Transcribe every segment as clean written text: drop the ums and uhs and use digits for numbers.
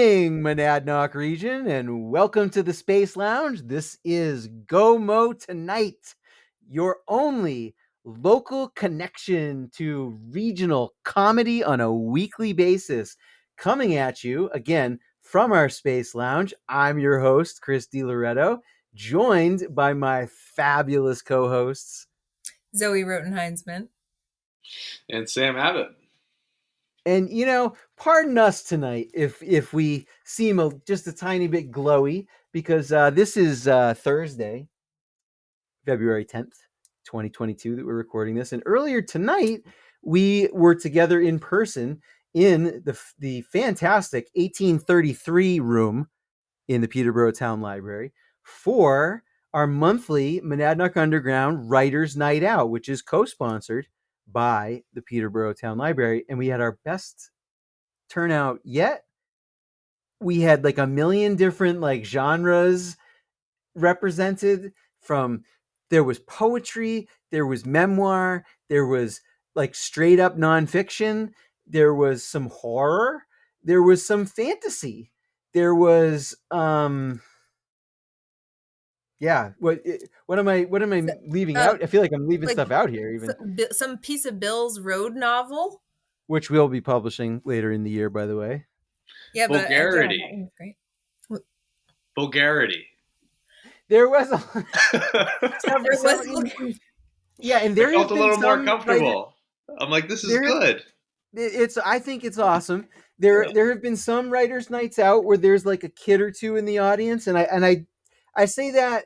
evening, Monadnock region, and welcome to the Space Lounge. This is Go Mo Tonight, your only local connection to regional comedy on a weekly basis. Coming at you, again, from our Space Lounge, I'm your host, Chris DiLoretto, joined by my fabulous co-hosts, Zoe Roten-Heinsman. And Sam Abbott. And, pardon us tonight if we seem just a tiny bit glowy, because this is Thursday, February 10th, 2022, that we're recording this. And earlier tonight, we were together in person in the fantastic 1833 room in the Peterborough Town Library for our monthly Monadnock Underground Writers' Night Out, which is co-sponsored by the Peterborough Town Library, and we had our best turnout yet. We had like a million different genres represented. There was poetry, there was memoir, there was straight up nonfiction, there was some horror, there was some fantasy, there was what am I leaving out? I feel like I'm leaving stuff out here. Even some piece of Bill's road novel, which we'll be publishing later in the year, by the way. Yeah, vulgarity. Vulgarity. There was yeah, and there felt a little more comfortable. I'm like, this is good. I think it's awesome. There have been some writers' nights out where there's like a kid or two in the audience, and I say that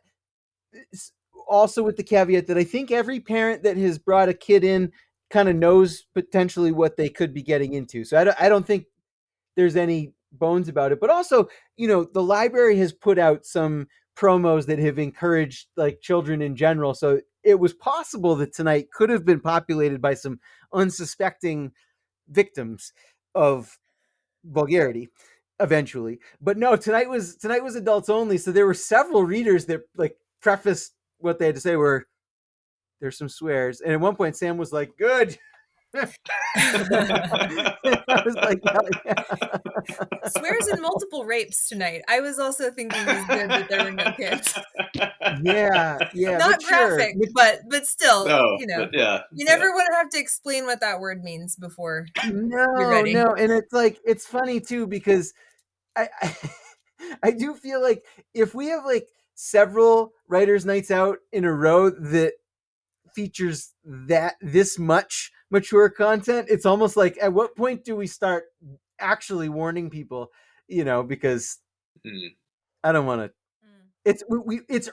also with the caveat that I think every parent that has brought a kid in kind of knows potentially what they could be getting into. So I don't think there's any bones about it. But also, the library has put out some promos that have encouraged children in general. So it was possible that tonight could have been populated by some unsuspecting victims of vulgarity eventually. But no, tonight was adults only. So there were several readers that prefaced what they had to say were, there's some swears. And at one point Sam was like, good. I was like, yeah. Swears and multiple rapes tonight. I was also thinking it was good that there were no kids. Yeah. Not graphic, sure. but still, you never want to have to explain what that word means before you're ready. No, and it's funny too, because I do feel like if we have several writers' nights out in a row that features this much mature content, it's almost like, at what point do we start actually warning people? Because I don't want to. It's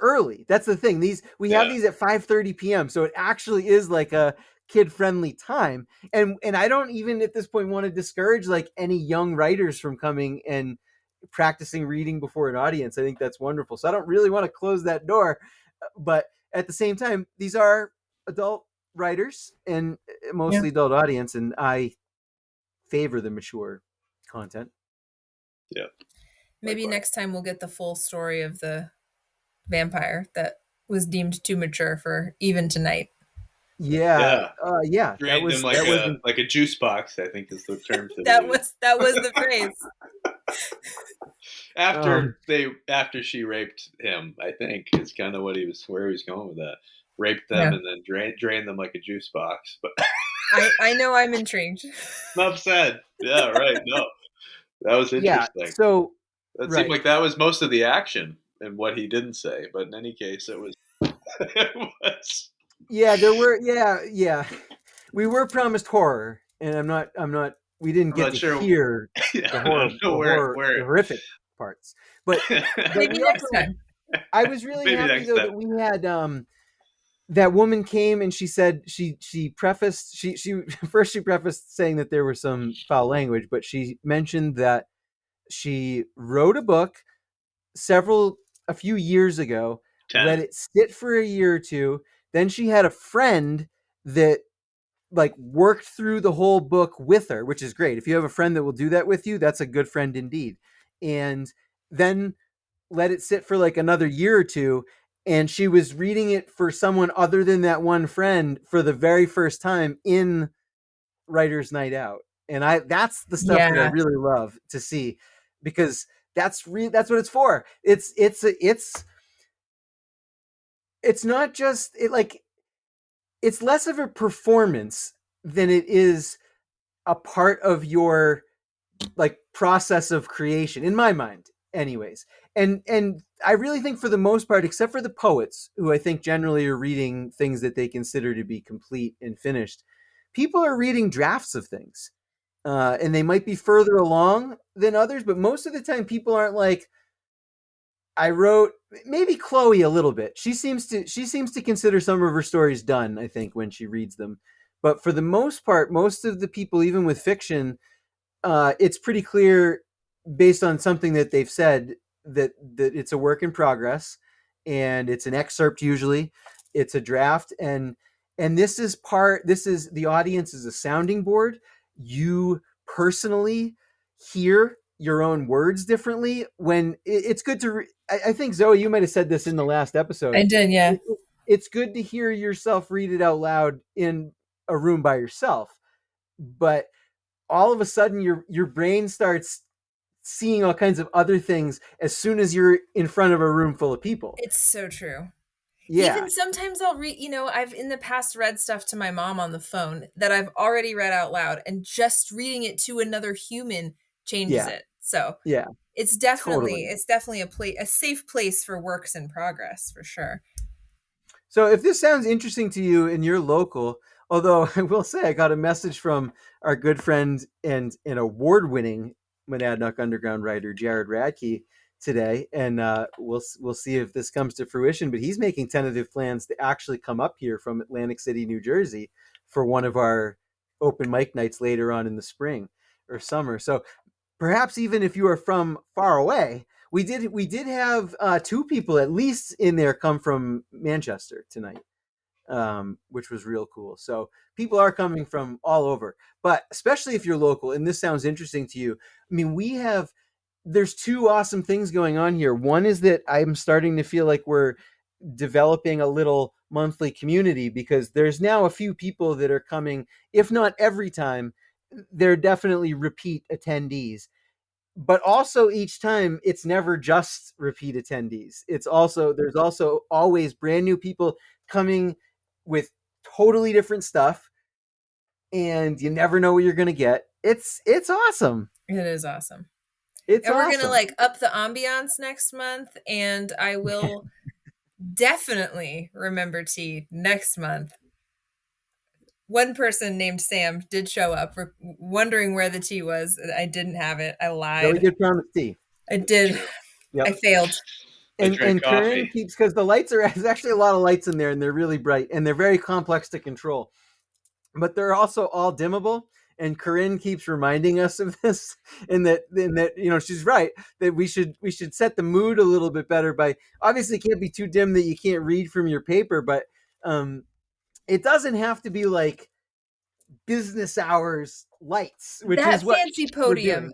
early. That's the thing. We have these at 5:30 p.m. So it actually is like a kid-friendly time, and I don't even at this point want to discourage any young writers from coming and practicing reading before an audience. I think that's wonderful. So I don't really want to close that door, but at the same time, these are adult writers and mostly adult audience, and I favor the mature content. Yeah. Maybe next time we'll get the full story of the vampire that was deemed too mature for even tonight. Yeah. Drained him like a juice box, I think is the term. that was the phrase. After she raped him, I think is kind of where he was going with that. Raped them and then drained them like a juice box. But I know I'm intrigued. Enough said. Yeah, right. No, that was interesting. Yeah, so it seemed like that was most of the action and what he didn't say. But in any case, it was. Yeah, there were. Yeah. We were promised horror, and I'm not. We didn't get to hear the horrific parts. But maybe next time. I was really happy though that we had that woman came and she said she prefaced saying that there was some foul language, but she mentioned that she wrote a book a few years ago, let it sit for a year or two. Then she had a friend that worked through the whole book with her, which is great. If you have a friend that will do that with you, that's a good friend indeed. And then let it sit for another year or two. And she was reading it for someone other than that one friend for the very first time in Writers' Night Out. And that's the stuff that I really love to see. because that's what it's for. It's not just it's less of a performance than it is a part of your process of creation, in my mind anyways. And I really think for the most part, except for the poets, who I think generally are reading things that they consider to be complete and finished, people are reading drafts of things, and they might be further along than others, but most of the time people aren't like, I wrote, maybe Chloe a little bit. She seems to consider some of her stories done, I think, when she reads them. But for the most part, most of the people, even with fiction, it's pretty clear based on something that they've said that it's a work in progress, and it's an excerpt. Usually it's a draft, and this is the audience is a sounding board. You personally hear your own words differently when it's good to I think, Zoe, you might have said this in the last episode. I did, yeah. It's good to hear yourself read it out loud in a room by yourself, but all of a sudden your brain starts seeing all kinds of other things as soon as you're in front of a room full of people. It's so true. Yeah. Even sometimes I'll read, I've in the past read stuff to my mom on the phone that I've already read out loud, and just reading it to another human changes it. So yeah, it's definitely a safe place for works in progress, for sure. So if this sounds interesting to you and you're local, although I will say I got a message from our good friend and an award-winning Monadnock Underground writer, Jared Radke, today, and we'll see if this comes to fruition. But he's making tentative plans to actually come up here from Atlantic City, New Jersey, for one of our open mic nights later on in the spring or summer. So perhaps even if you are from far away, we did have two people at least in there come from Manchester tonight, which was real cool. So people are coming from all over, but especially if you're local and this sounds interesting to you. I mean, there's two awesome things going on here. One is that I'm starting to feel like we're developing a little monthly community, because there's now a few people that are coming, if not every time, they're definitely repeat attendees. But also each time it's never just repeat attendees. There's also always brand new people coming with totally different stuff, and you never know what you're going to get. It's awesome. It is awesome. We're going to up the ambiance next month, and I will definitely remember tea next month. One person named Sam did show up, wondering where the tea was. I didn't have it. I lied. Really good promise tea. I did. Yep. I failed. And Corinne keeps, because the lights there's actually a lot of lights in there, and they're really bright, and they're very complex to control. But they're also all dimmable. And Corinne keeps reminding us of this, and that she's right, that we should set the mood a little bit better by, obviously it can't be too dim that you can't read from your paper, but it doesn't have to be like business hours lights, which is what fancy podium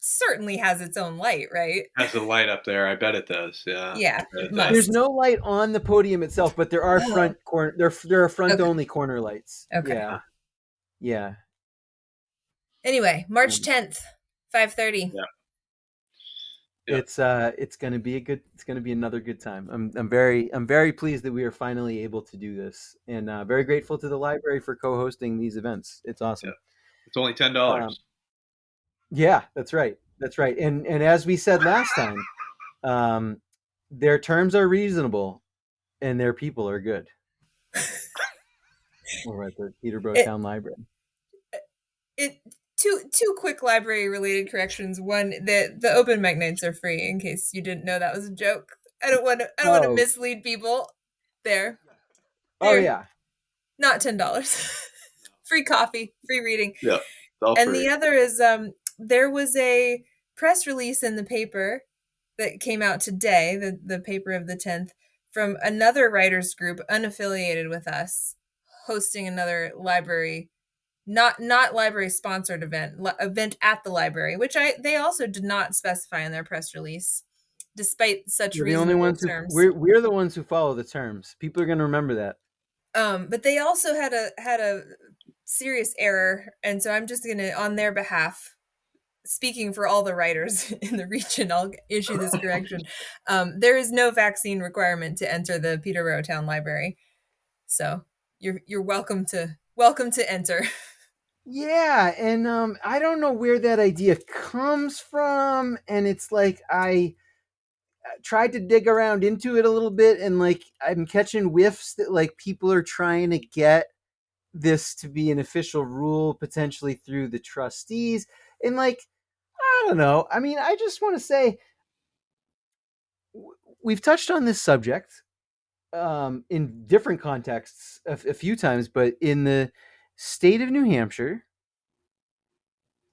certainly has its own light, right? Has a light up there. I bet it does. Yeah. There's no light on the podium itself, but there are front corner. There are front only corner lights. Okay. Yeah. Anyway, March 10th, 5:30. Yeah. It's going to be another good time. I'm very pleased that we are finally able to do this, and very grateful to the library for co-hosting these events. It's awesome. Yeah. It's only $10. Yeah, that's right. And as we said last time, their terms are reasonable and their people are good. Over at the Peterborough Town Library. Two quick library related corrections. One, the open mic nights are free, in case you didn't know that was a joke. I don't want to mislead people. There. Oh yeah. Not $10. Free coffee, free reading. Yeah. All and free. The other is there was a press release in the paper that came out today, the paper of the 10th, from another writers group unaffiliated with us, hosting another library, not library sponsored event at the library, which they also did not specify in their press release, despite such reasonable the only ones terms. We're the ones who follow the terms. People are going to remember that. But they also had a serious error, and so I'm just going to, on their behalf, speaking for all the writers in the region, I'll issue this correction. There is no vaccine requirement to enter the Peterborough Town Library, so you're welcome to enter. Yeah, and I don't know where that idea comes from, and it's like I tried to dig around into it a little bit, and like I'm catching whiffs that like people are trying to get this to be an official rule potentially through the trustees, and like I don't know. I mean, I just want to say we've touched on this subject in different contexts a few times, but in the state of New Hampshire,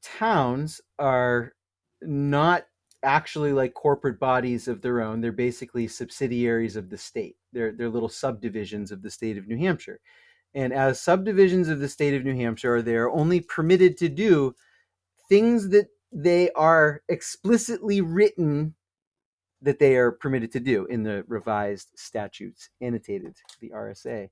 towns are not actually like corporate bodies of their own. They're basically subsidiaries of the state. They're little subdivisions of the state of New Hampshire. And as subdivisions of the state of New Hampshire, they are only permitted to do things that they are explicitly written that they are permitted to do in the revised statutes annotated, the RSA.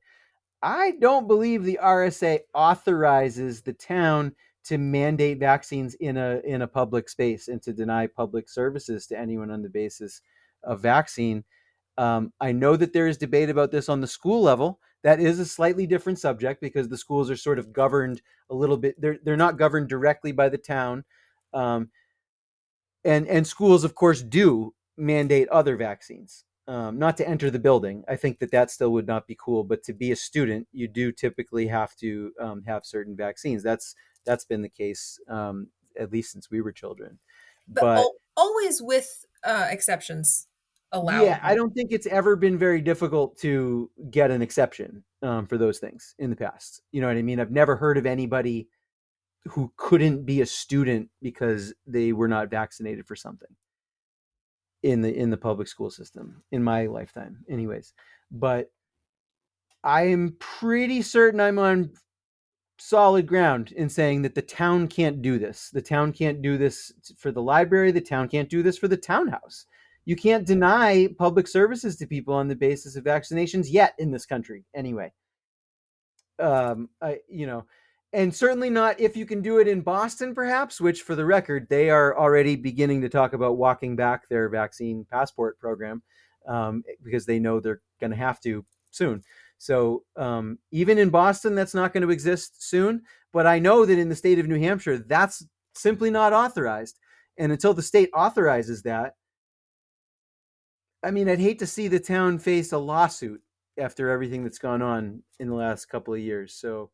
I don't believe the RSA authorizes the town to mandate vaccines in a public space and to deny public services to anyone on the basis of vaccine. I know that there is debate about this on the school level. That is a slightly different subject because the schools are sort of governed a little bit. They're not governed directly by the town, and schools, of course, do mandate other vaccines. Not to enter the building. I think that still would not be cool. But to be a student, you do typically have to have certain vaccines. That's been the case at least since we were children. But always with exceptions allowed. Yeah, I don't think it's ever been very difficult to get an exception for those things in the past. You know what I mean? I've never heard of anybody who couldn't be a student because they were not vaccinated for something in the public school system in my lifetime anyways. But I am pretty certain I'm on solid ground in saying that the town can't do this. The town can't do this for the library. The town can't do this for the townhouse. You can't deny public services to people on the basis of vaccinations yet in this country anyway. And certainly not if you can do it in Boston, perhaps, which for the record, they are already beginning to talk about walking back their vaccine passport program because they know they're going to have to soon. So even in Boston, that's not going to exist soon. But I know that in the state of New Hampshire, that's simply not authorized. And until the state authorizes that, I mean, I'd hate to see the town face a lawsuit after everything that's gone on in the last couple of years. So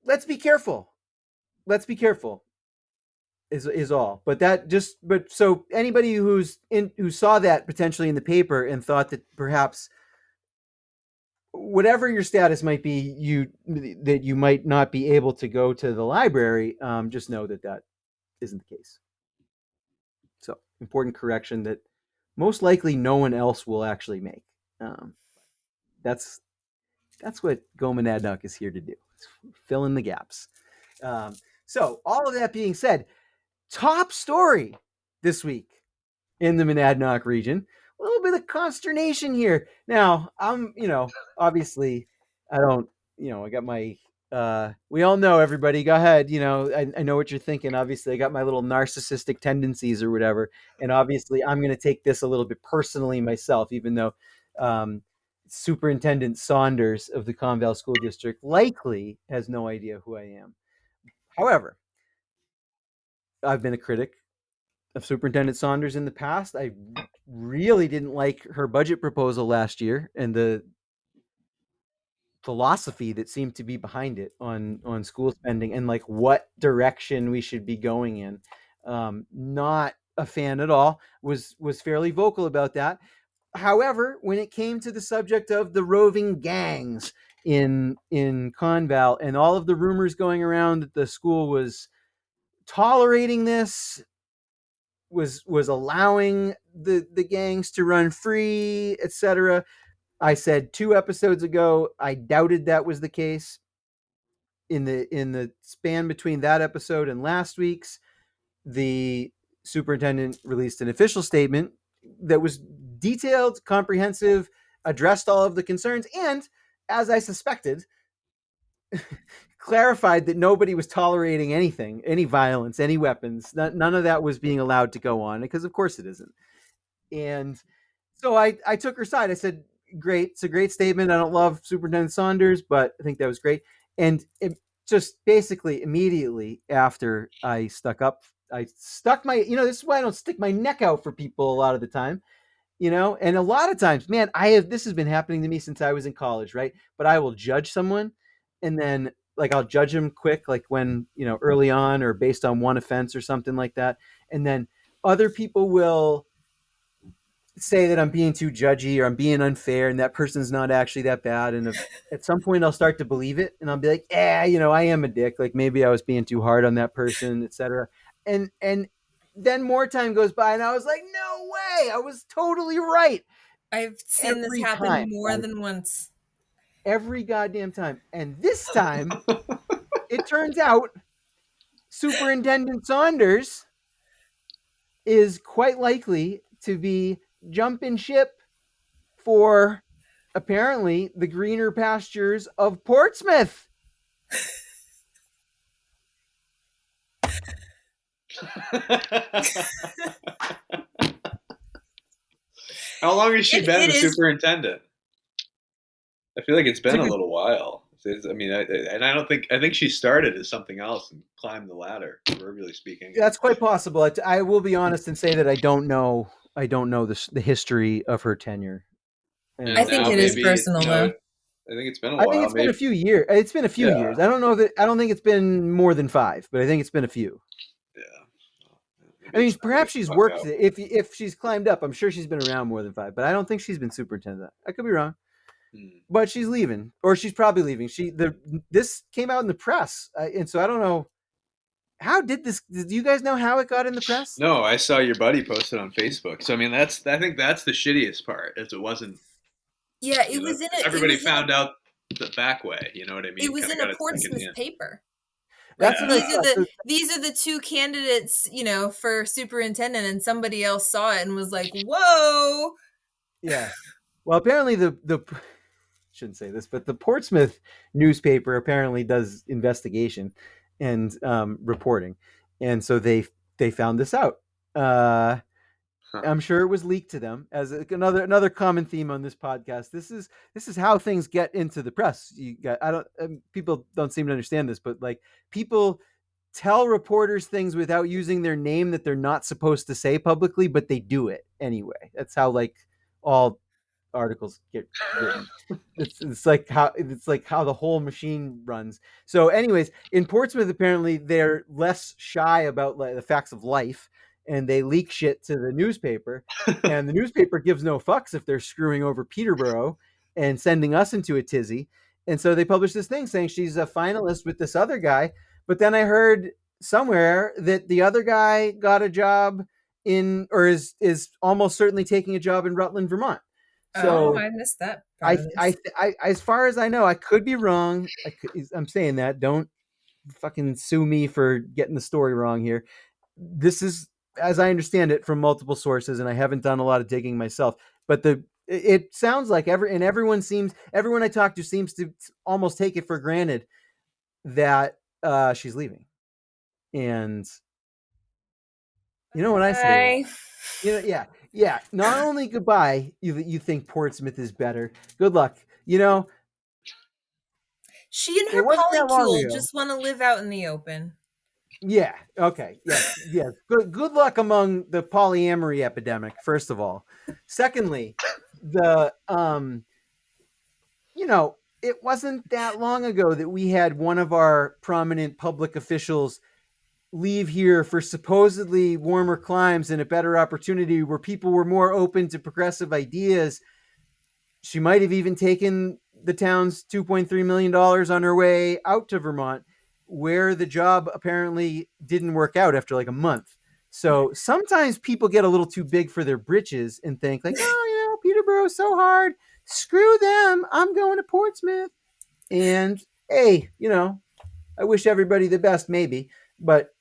let's be careful. Let's be careful is all. But so anybody who saw that potentially in the paper and thought that perhaps whatever your status might be, that you might not be able to go to the library, just know that isn't the case. So important correction that most likely no one else will actually make. That's what Go Monadnock is here to do. Fill in the gaps. So all of that being said, top story this week in the Monadnock region. A little bit of consternation here. Now, obviously, I don't, I got my, we all know, everybody, go ahead. I know what you're thinking. Obviously, I got my little narcissistic tendencies or whatever. And obviously, I'm going to take this a little bit personally myself, even though Superintendent Saunders of the Conval School District likely has no idea who I am. However, I've been a critic of Superintendent Saunders in the past. I really didn't like her budget proposal last year and the philosophy that seemed to be behind it on school spending and like what direction we should be going in. Not a fan at all. Was fairly vocal about that. However, when it came to the subject of the roving gangs in Conval and all of the rumors going around that the school was tolerating this, was allowing the gangs to run free, etc. I said 2 episodes ago I doubted that was the case. In the span between that episode and last week's, the superintendent released an official statement that was detailed, comprehensive, addressed all of the concerns, and as I suspected, clarified that nobody was tolerating anything, any violence, any weapons. None of that was being allowed to go on, because of course it isn't. And so I took her side. I said, great. It's a great statement. I don't love Superintendent Saunders, but I think that was great. And it just basically immediately after I stuck my, this is why I don't stick my neck out for people a lot of the time, and a lot of times, man, this has been happening to me since I was in college, right? But I will judge someone, and then like I'll judge them quick, like when, early on or based on one offense or something like that. And then other people will say that I'm being too judgy or I'm being unfair and that person's not actually that bad. And at some point I'll start to believe it, and I'll be like, I am a dick. Like maybe I was being too hard on that person, etc. And then more time goes by and I was like, no way, I was totally right. I've seen this happen more than once. Every goddamn time. And this time, it turns out Superintendent Saunders is quite likely to be jumping ship for apparently the greener pastures of Portsmouth. How long has she been the superintendent? I feel like it's been a little while. I think she started as something else and climbed the ladder, proverbially speaking. That's quite possible. I will be honest and say that I don't know the history of her tenure. And I think it is personal, though. I think it's been a while. I think it's been a few years. It's been a few years. I don't think it's been more than 5, but I think it's been a few. Yeah. I mean, perhaps she's worked. If she's climbed up, I'm sure she's been around more than 5. But I don't think she's been superintendent. I could be wrong. But she's leaving, or she's probably leaving. This came out in the press, and so I don't know. How did this? Do you guys know how it got in the press? No, I saw your buddy post it on Facebook. So I mean, I think that's the shittiest part, is it wasn't. Yeah, it was in it. Everybody found out the back way. You know what I mean? It was in a Portsmouth paper. That's these are the 2 candidates, for superintendent, and somebody else saw it and was like, "Whoa!" Yeah. Well, apparently the shouldn't say this, but the Portsmouth newspaper apparently does investigation and reporting, and so they found this out. I'm sure it was leaked to them, as another common theme on this podcast. This is how things get into the press. People don't seem to understand this, but like people tell reporters things without using their name that they're not supposed to say publicly, but they do it anyway. That's how like all articles get written. It's like how the whole machine runs. So anyways, in Portsmouth, apparently they're less shy about the facts of life, and they leak shit to the newspaper, and the newspaper gives no fucks if they're screwing over Peterborough and sending us into a tizzy. And so they published this thing saying she's a finalist with this other guy. But then I heard somewhere that the other guy got a job or is almost certainly taking a job in Rutland, Vermont. So I missed that. I as far as I know, I could be wrong. I'm saying that. Don't fucking sue me for getting the story wrong here. This is, as I understand it, from multiple sources, and I haven't done a lot of digging myself. But it sounds like everyone I talk to seems to almost take it for granted that she's leaving. And you know what I say? Yeah. Not only goodbye, you think Portsmouth is better. Good luck. She and her polycule just want to live out in the open. Yeah. Okay. Yes. Good luck among the polyamory epidemic. First of all, secondly, it wasn't that long ago that we had one of our prominent public officials leave here for supposedly warmer climes and a better opportunity where people were more open to progressive ideas. She might have even taken the town's $2.3 million on her way out to Vermont, where the job apparently didn't work out after like a month. So sometimes people get a little too big for their britches and think like, Peterborough's so hard. Screw them. I'm going to Portsmouth. And hey, I wish everybody the best, maybe. But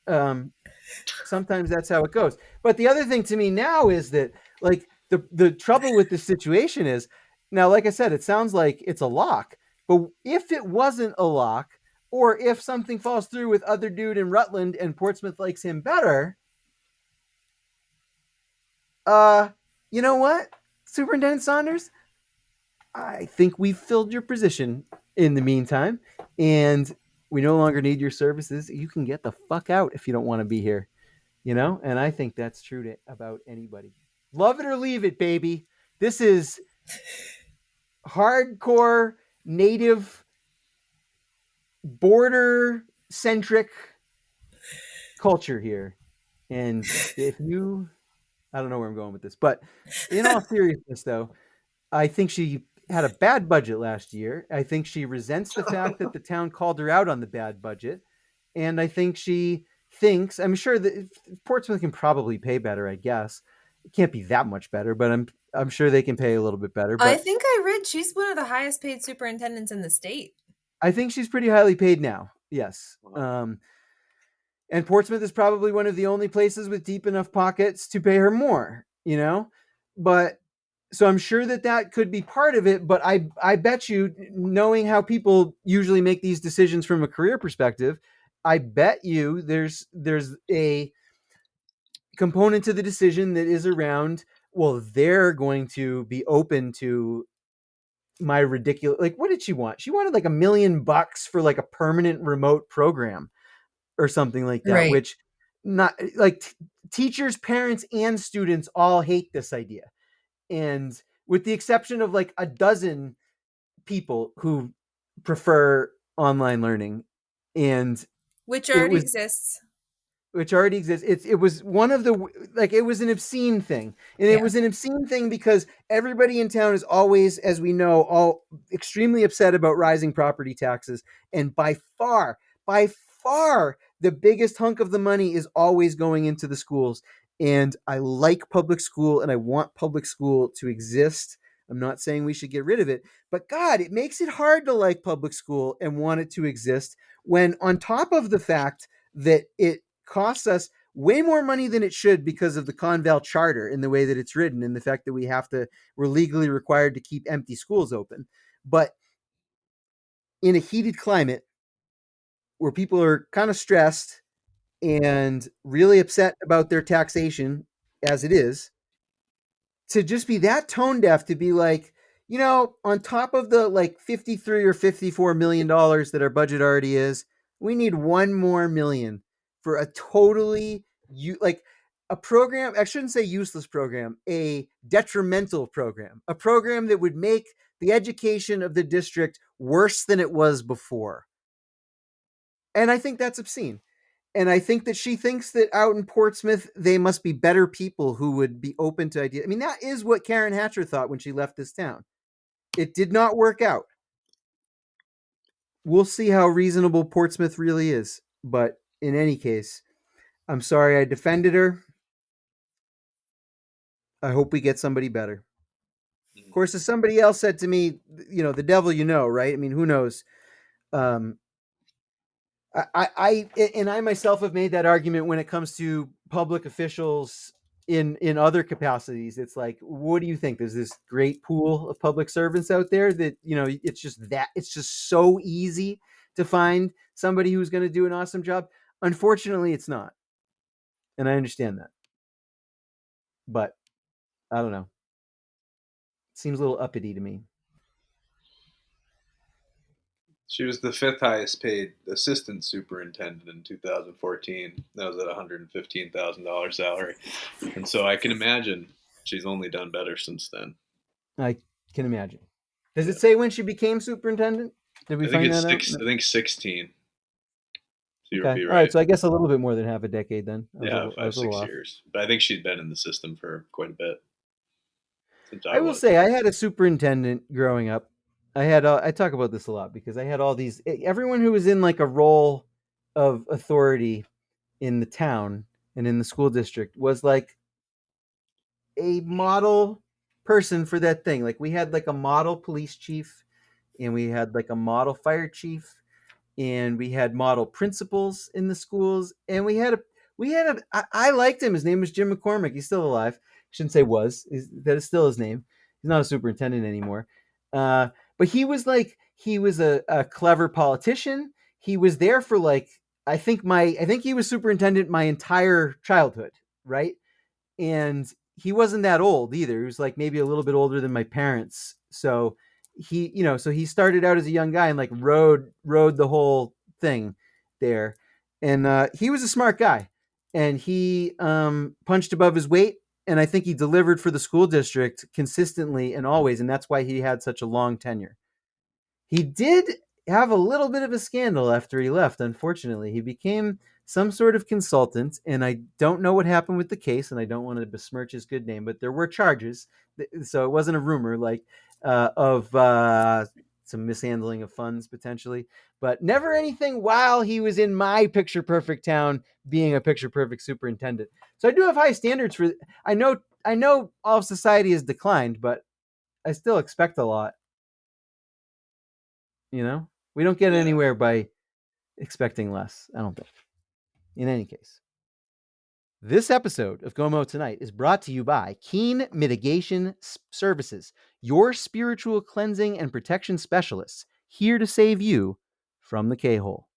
sometimes that's how it goes. But the other thing to me now is that like the trouble with this situation is, now, like I said, it sounds like it's a lock. But if it wasn't a lock, Or if something falls through with other dude in Rutland and Portsmouth likes him better, you know what, Superintendent Saunders? I think we've filled your position in the meantime, and we no longer need your services. You can get the fuck out if you don't want to be here, And I think that's true to about anybody. Love it or leave it, baby. This is hardcore native border centric culture here. And if you, I don't know where I'm going with this, but in all seriousness, though, I think she had a bad budget last year. I think she resents the fact that the town called her out on the bad budget. And I think she thinks, I'm sure that Portsmouth can probably pay better, I guess. It can't be that much better, but I'm sure they can pay a little bit better. But I think I read she's one of the highest paid superintendents in the state. I think she's pretty highly paid now. Yes. And Portsmouth is probably one of the only places with deep enough pockets to pay her more, But so I'm sure that could be part of it. But I bet you, knowing how people usually make these decisions from a career perspective, I bet you there's a component to the decision that is around, well, they're going to be open to my ridiculous, like, what did she want? She wanted like $1 million for like a permanent remote program or something like that, Right. which not like teachers, parents, and students all hate this idea. And with the exception of like a dozen people who prefer online learning, and which already exists. It was one of the, like, it was an obscene thing. And it was an obscene thing because everybody in town is always, as we know, all extremely upset about rising property taxes. And by far, the biggest hunk of the money is always going into the schools. And I like public school and I want public school to exist. I'm not saying we should get rid of it, but God, it makes it hard to like public school and want it to exist when, on top of the fact that it costs us way more money than it should because of the Conval Charter in the way that it's written and the fact that we're legally required to keep empty schools open. But in a heated climate where people are kind of stressed and really upset about their taxation as it is, to just be that tone deaf, to be like, on top of the like 53 or $54 million that our budget already is, we need $1 more million for a totally like a program. I shouldn't say useless program, a detrimental program, a program that would make the education of the district worse than it was before. And I think that's obscene. And I think that she thinks that out in Portsmouth, they must be better people who would be open to ideas. I mean, that is what Karen Hatcher thought when she left this town. It did not work out. We'll see how reasonable Portsmouth really is. But in any case, I'm sorry I defended her. I hope we get somebody better. Of course, as somebody else said to me, the devil right? I mean, who knows? I myself have made that argument when it comes to public officials in other capacities. It's like, what do you think? There's this great pool of public servants out there that, it's just so easy to find somebody who's going to do an awesome job. Unfortunately, it's not. And I understand that. But I don't know. It seems a little uppity to me. She was the 5th highest paid assistant superintendent in 2014. That was at $115,000 salary. And so I can imagine she's only done better since then. I can imagine. Does it say when she became superintendent? Did we find that out? I think 16. So okay. right. All right, so I guess a little bit more than half a decade then. 5, 6 years. But I think she'd been in the system for quite a bit. I will say I had a superintendent growing up. I talk about this a lot because I had all these, everyone who was in like a role of authority in the town and in the school district was like a model person for that thing. Like we had like a model police chief, and we had like a model fire chief, and we had model principals in the schools, and I liked him. His name was Jim McCormick. He's still alive. I shouldn't say that is still his name. He's not a superintendent anymore. But he was a clever politician. he was there for like, I think he was superintendent my entire childhood, right? And he wasn't that old either. He was like maybe a little bit older than my parents. So he started out as a young guy and like rode the whole thing there. And he was a smart guy, and he punched above his weight. And I think he delivered for the school district consistently and always. And that's why he had such a long tenure. He did have a little bit of a scandal after he left, unfortunately. He became some sort of consultant, and I don't know what happened with the case, and I don't want to besmirch his good name, but there were charges. So it wasn't a rumor of some mishandling of funds potentially, but never anything while he was in my picture perfect town being a picture perfect superintendent. So I do have high standards for. I know all of society has declined, but I still expect a lot. We don't get anywhere by expecting less, I don't think. In any case, this episode of GOMO Tonight is brought to you by KEENE Mitigation Services, your spiritual cleansing and protection specialists, here to save you from the K-hole.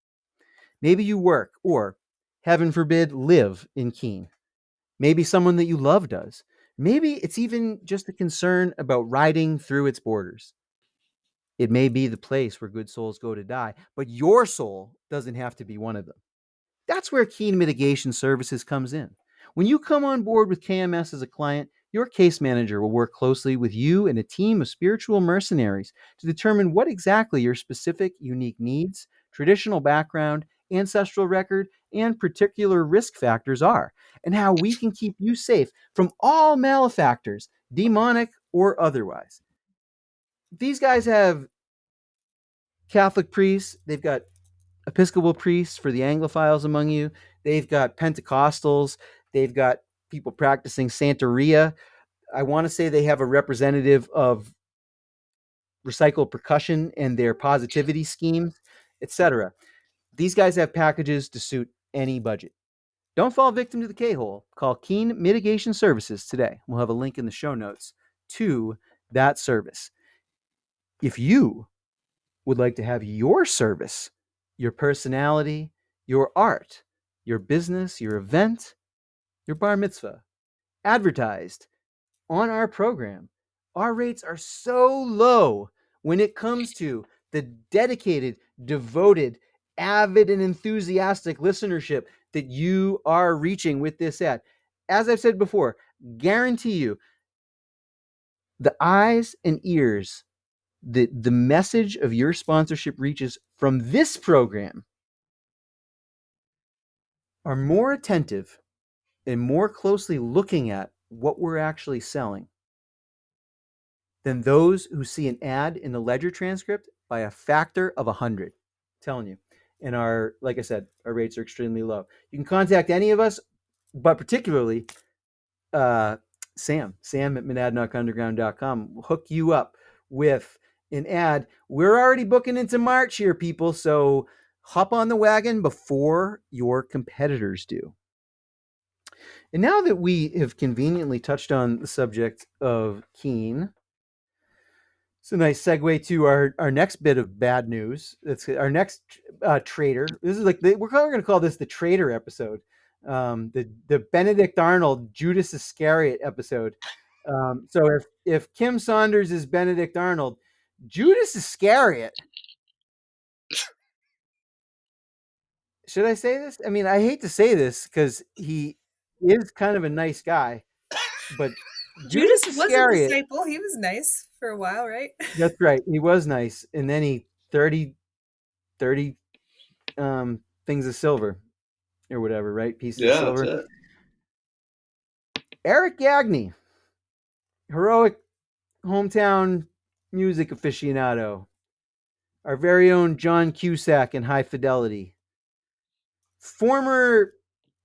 Maybe you work or, heaven forbid, live in Keene. Maybe someone that you love does. Maybe it's even just a concern about riding through its borders. It may be the place where good souls go to die, but your soul doesn't have to be one of them. That's where KEENE Mitigation Services comes in. When you come on board with KMS as a client, your case manager will work closely with you and a team of spiritual mercenaries to determine what exactly your specific, unique needs, traditional background, ancestral record, and particular risk factors are, and how we can keep you safe from all malefactors, demonic or otherwise. These guys have Catholic priests, they've got Episcopal priests for the Anglophiles among you, they've got Pentecostals, they've got people practicing Santeria. I want to say they have a representative of recycled percussion and their positivity schemes, etc. These guys have packages to suit any budget. Don't fall victim to the K-hole. Call KEENE Mitigation Services today. We'll have a link in the show notes to that service. If you would like to have your service, your personality, your art, your business, your event, your bar mitzvah advertised on our program, our rates are so low when it comes to the dedicated, devoted, avid, and enthusiastic listenership that you are reaching with this ad. As I've said before, guarantee you the eyes and ears, the message of your sponsorship reaches from this program are more attentive and more closely looking at what we're actually selling than those who see an ad in the ledger transcript by a factor of 100. I'm telling you. And like I said, our rates are extremely low. You can contact any of us, but particularly Sam at monadnockunderground.com will hook you up with an ad. We're already booking into March here, people, so hop on the wagon before your competitors do. And now that we have conveniently touched on the subject of KEENE, it's a nice segue to our next bit of bad news. It's our next traitor. This is like we're going to call this the traitor episode, the Benedict Arnold Judas Iscariot episode. So if Kim Saunders is Benedict Arnold, Judas Iscariot. Should I say this? I mean, I hate to say this because he is kind of a nice guy, but Judas was a disciple. He was nice for a while, right? That's right. He was nice, and then he 30 things of silver or whatever, right? Pieces of silver. That's it. Eric Gagne, heroic hometown music aficionado, our very own John Cusack in High Fidelity, former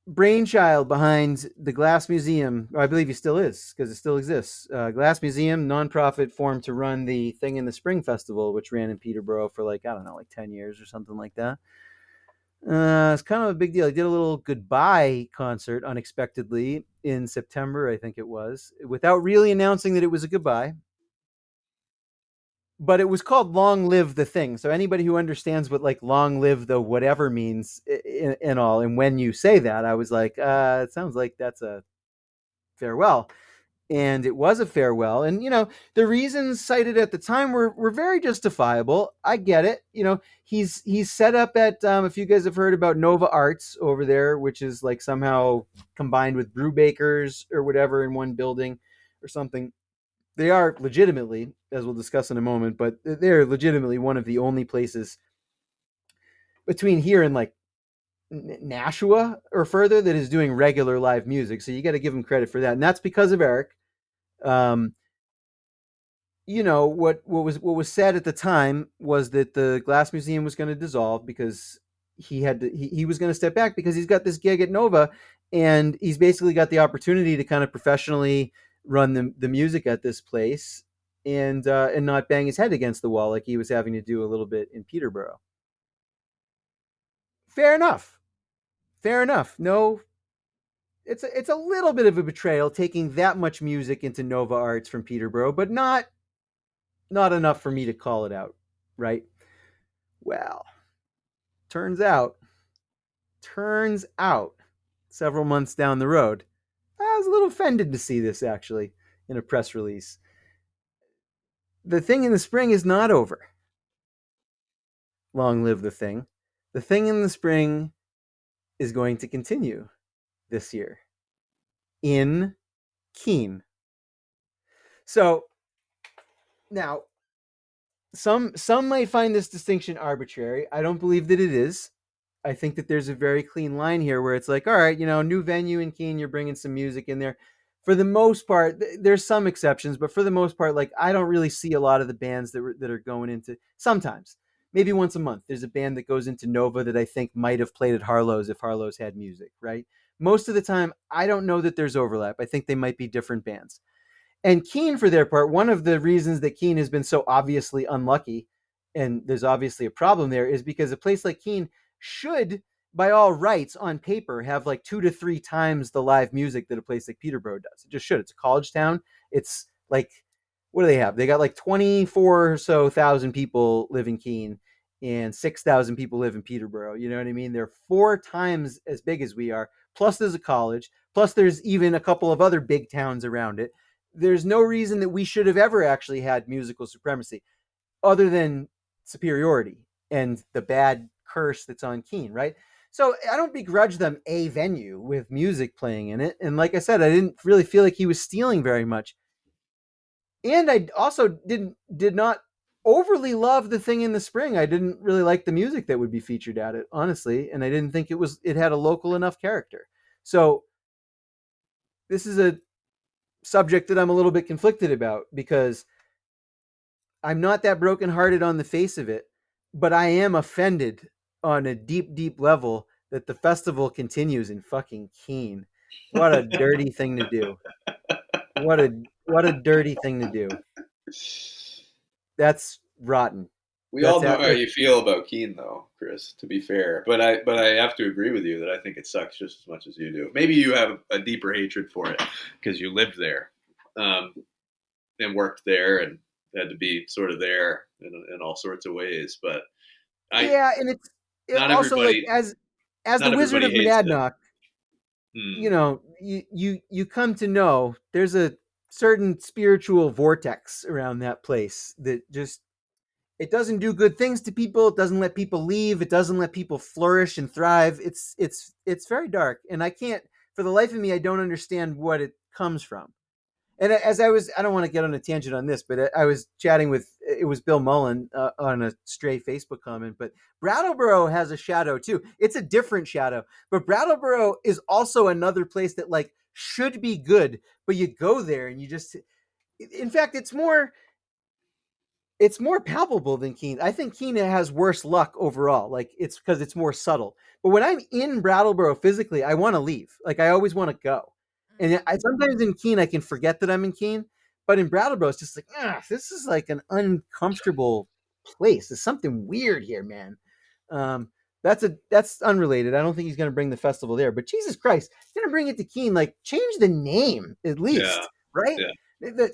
brainchild behind the Glass Museum. I believe he still is because it still exists. Glass Museum, nonprofit formed to run the Thing in the Spring Festival, which ran in Peterborough for like 10 years or something like that. It's kind of a big deal. He did a little goodbye concert unexpectedly in September, I think it was, without really announcing that it was a goodbye. but it was called Long Live the Thing. So anybody who understands what like long live the whatever means and all, and when you say that, I was like, it sounds like that's a farewell. And it was a farewell. And, the reasons cited at the time were very justifiable. I get it. He's set up at, if you guys have heard about Nova Arts over there, which is like somehow combined with Brew Bakers or whatever in one building or something. They are legitimately, as we'll discuss in a moment, but they're legitimately one of the only places between here and like Nashua or further that is doing regular live music. So you got to give him credit for that. And that's because of Eric. Um, what was said at the time was that the Glass Museum was going to dissolve because he was going to step back because he's got this gig at Nova, and he's basically got the opportunity to kind of professionally run the music at this place and not bang his head against the wall like he was having to do a little bit in Peterborough. Fair enough. Fair enough. No, it's a little bit of a betrayal taking that much music into Nova Arts from Peterborough, but not enough for me to call it out, right? Well, turns out, several months down the road, I was a little offended to see this actually in a press release. The thing in the spring is not over. Long live the thing. The thing in the spring is going to continue this year in KEENE. So now, some might find this distinction arbitrary. I don't believe that it is. I think that there's a very clean line here where it's like, all right, new venue in KEENE, you're bringing some music in there. For the most part, there's some exceptions, but for the most part, like I don't really see a lot of the bands that are going into. Sometimes, maybe once a month, there's a band that goes into Nova that I think might have played at Harlow's if Harlow's had music, right? Most of the time, I don't know that there's overlap. I think they might be different bands. And KEENE, for their part, one of the reasons that KEENE has been so obviously unlucky, and there's obviously a problem there, is because a place like KEENE should, by all rights, on paper, have like 2 to 3 times the live music that a place like Peterborough does. It just should. It's a college town. It's like, what do they have? They got like 24 or so thousand people live in KEENE, and 6,000 people live in Peterborough. You know what I mean? They're 4 times as big as we are. Plus, there's a college. Plus, there's even a couple of other big towns around it. There's no reason that we should have ever actually had musical supremacy other than superiority and the bad curse that's on KEENE, right? So I don't begrudge them a venue with music playing in it. And like I said, I didn't really feel like he was stealing very much. And I also did not overly love the thing in the spring. I didn't really like the music that would be featured at it, honestly, and I didn't think it had a local enough character. So this is a subject that I'm a little bit conflicted about because I'm not that brokenhearted on the face of it, but I am offended on a deep, deep level that the festival continues in fucking KEENE. What a dirty thing to do. What a dirty thing to do. That's rotten. We all know how you feel about KEENE, though, Chris. To be fair, but I have to agree with you that I think it sucks just as much as you do. Maybe you have a deeper hatred for it because you lived there, and worked there, and had to be sort of there in all sorts of ways. But and it's also like as the Wizard of Monadnock, you come to know there's a certain spiritual vortex around that place that just. It doesn't do good things to people. It doesn't let people leave. It doesn't let people flourish and thrive. It's very dark, and I can't, for the life of me, I don't understand what it comes from. And as I don't want to get on a tangent on this, but I was chatting with, it was Bill Mullen on a stray Facebook comment, but Brattleboro has a shadow too. It's a different shadow, but Brattleboro is also another place that like should be good, but you go there and you just, in fact, it's more palpable than KEENE. I think KEENE has worse luck overall. Like it's because it's more subtle. But when I'm in Brattleboro physically, I want to leave. Like I always want to go. And sometimes in KEENE, I can forget that I'm in KEENE. But in Brattleboro, it's just like, this is like an uncomfortable place. There's something weird here, man. That's unrelated. I don't think he's going to bring the festival there. But Jesus Christ, he's going to bring it to KEENE. Like change the name at least, right? Yeah.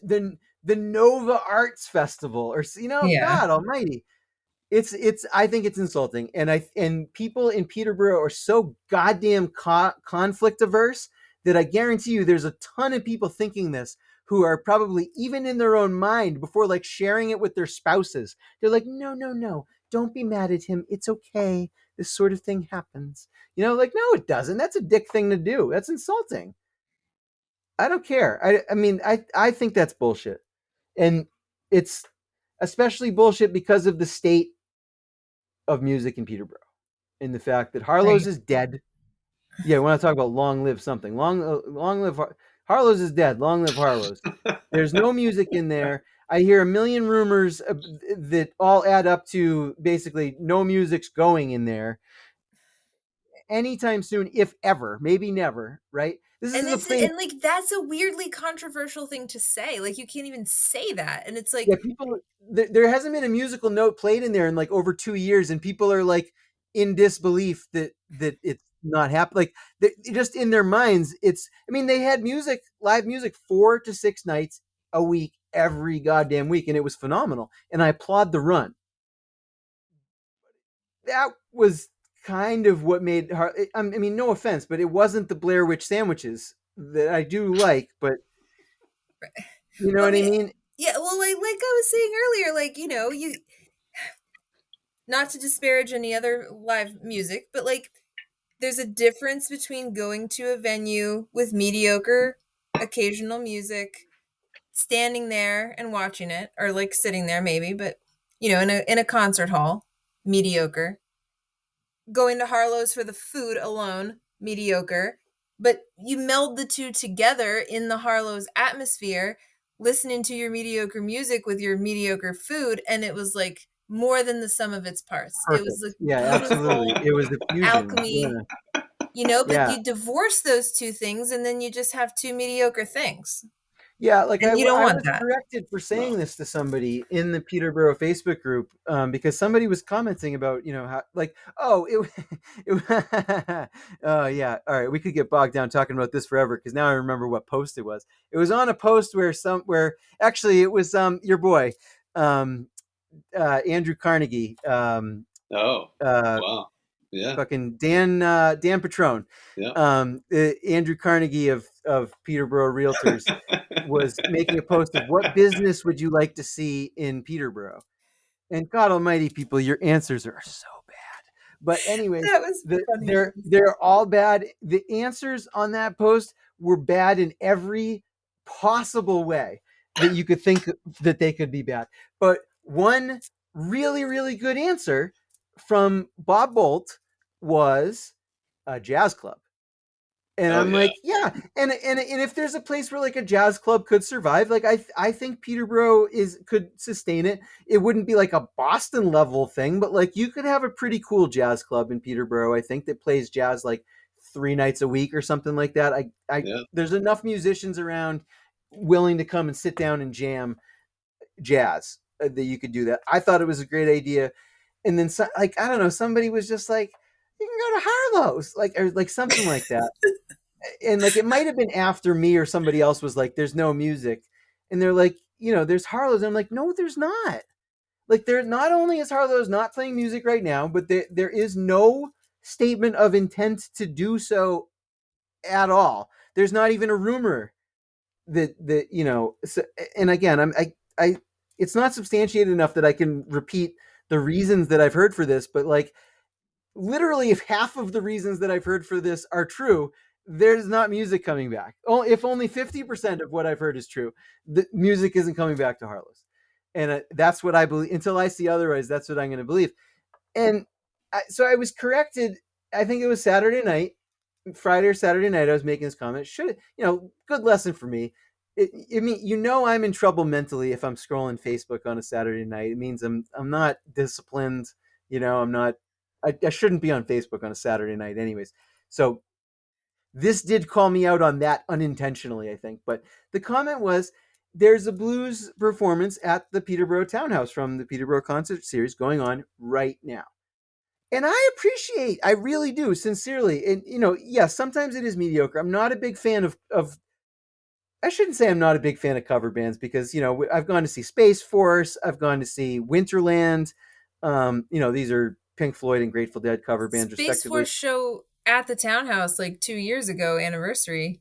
The the Nova Arts Festival, or Yeah. God Almighty. It's I think it's insulting, and people in Peterborough are so goddamn conflict averse that I guarantee you there's a ton of people thinking this who are probably even in their own mind before like sharing it with their spouses. They're like, no, no, no, don't be mad at him. It's okay. This sort of thing happens. Like, no, it doesn't. That's a dick thing to do. That's insulting. I don't care. I mean, I think that's bullshit. And it's especially bullshit because of the state of music in Peterborough and the fact that Harlow's Right. is dead. Yeah, we want to talk about long live something. Long live Harlow's is dead. Long live Harlow's. There's no music in there. I hear a million rumors that all add up to basically no music's going in there anytime soon, if ever, maybe never, right? This And is the it's thing. and like that's a weirdly controversial thing to say. Like you can't even say that. And it's Yeah, like people. There hasn't been a musical note played in there in like over 2 years, and people are like in disbelief that it's not happening. Like just in their minds, it's. I mean, they had live music 4 to 6 nights a week, every goddamn week, and it was phenomenal. And I applaud the run. That was kind of what made. I mean, no offense, but it wasn't the Blair Witch sandwiches that I do like, but you know well, I what I mean, mean. yeah, well like I was saying earlier, like, you not to disparage any other live music, but like there's a difference between going to a venue with mediocre occasional music, standing there and watching it, or like sitting there maybe, but in a concert hall, mediocre. Going to Harlow's for the food alone, mediocre. But you meld the two together in the Harlow's atmosphere, listening to your mediocre music with your mediocre food, and it was like more than the sum of its parts. It was Perfect. like Yeah, absolutely. beautiful It was a fusion. alchemy, Yeah. but Yeah. you divorce those two things and then you just have two mediocre things. Yeah, like And you don't I want was that. corrected for saying No. this to somebody in the Peterborough Facebook group because somebody was commenting about, how, like, oh, oh, yeah. All right. We could get bogged down talking about this forever because now I remember what post it was. It was on a post where actually it was your boy, um, Andrew Carnegie, Oh, uh, wow. Yeah. fucking Dan Petrone, Yeah. Andrew Carnegie of Peterborough Realtors was making a post of what business would you like to see in Peterborough, and God Almighty, people, your answers are so bad. But anyways, That was funny. they're all bad. The answers on that post were bad in every possible way that you could think that they could be bad. But one really, really good answer from Bob Bolt was a jazz club. And Oh I'm yeah. like, yeah, and if there's a place where like a jazz club could survive, like I think Peterborough could sustain it. It wouldn't be like a Boston level thing, but like you could have a pretty cool jazz club in Peterborough. I think that plays jazz like 3 nights a week or something like that. I Yeah. there's enough musicians around willing to come and sit down and jam jazz that you could do that. I thought it was a great idea, and then like I don't know, somebody was just like, you can go to Harlow's, like or like something like that and like it might have been after me or somebody else was like, "There's no music," and they're like, "There's Harlow's." And I'm like, "No, there's not." Like, there not only is Harlow's not playing music right now, but there is no statement of intent to do so at all. There's not even a rumor that. So, and again, I it's not substantiated enough that I can repeat the reasons that I've heard for this, but like literally if half of the reasons that I've heard for this are true, there's not music coming back. Oh, if only 50% of what I've heard is true, the music isn't coming back to Harlow's. And that's what I believe. Until I see otherwise, that's what I'm going to believe. And so I was corrected. I think it was Saturday night, Friday or Saturday night. I was making this comment. Good lesson for me. I mean, I'm in trouble mentally if I'm scrolling Facebook on a Saturday night. It means I'm not disciplined. I'm not. I shouldn't be on Facebook on a Saturday night, anyways. So this did call me out on that unintentionally, I think. But the comment was, there's a blues performance at the Peterborough Townhouse from the Peterborough Concert Series going on right now. And I really do, sincerely. And, yes, sometimes it is mediocre. I'm not a big fan of I shouldn't say I'm not a big fan of cover bands because I've gone to see Space Force, I've gone to see Winterland. These are Pink Floyd and Grateful Dead cover bands, Space Force respectively. show at the Townhouse like 2 years ago, anniversary,